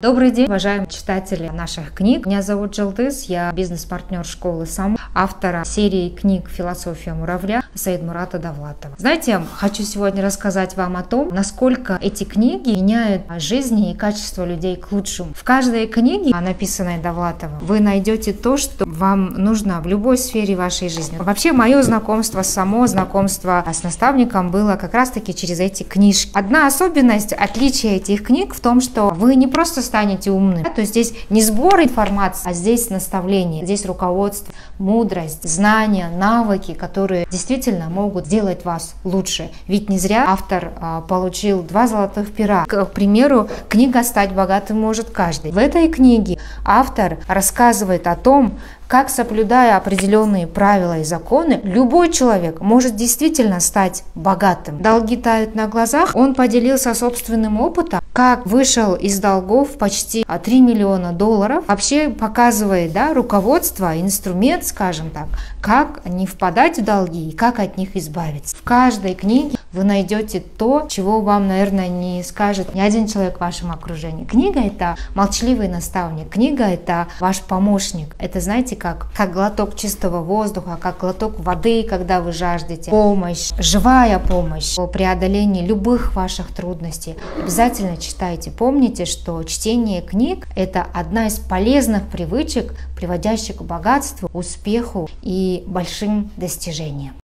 Добрый день, уважаемые читатели наших книг. Меня зовут Джилдыз, я бизнес-партнер школы САМ, автора серии книг «Философия муравья» Саидмурата Давлатова. Знаете, хочу сегодня рассказать вам о том, насколько эти книги меняют жизни и качество людей к лучшему. В каждой книге, написанной Давлатовым, вы найдете то, что вам нужно в любой сфере вашей жизни. Вообще, мое знакомство, само знакомство с наставником было как раз-таки через эти книжки. Одна особенность, отличие этих книг в том, что вы не просто станете умным. То есть здесь не сбор информации, а здесь наставление, здесь руководство, мудрость, знания, навыки, которые действительно могут сделать вас лучше. Ведь не зря автор получил 2 золотых пера. К примеру, книга «Стать богатым может каждый». В этой книге автор рассказывает о том, как, соблюдая определенные правила и законы, любой человек может действительно стать богатым. Долги тают на глазах. Он поделился собственным опытом, как вышел из долгов почти $3 миллиона. Вообще показывает руководство, инструмент, скажем так, как не впадать в долги и как от них избавиться. В каждой книге вы найдете то, чего вам, наверное, не скажет ни один человек в вашем окружении. Книга — это молчаливый наставник, книга — это ваш помощник. Это, знаете, как глоток чистого воздуха, как глоток воды, когда вы жаждете. Помощь, живая помощь по преодолению любых ваших трудностей. Обязательно читайте. Помните, что чтение книг — это одна из полезных привычек, приводящих к богатству, успеху и большим достижениям.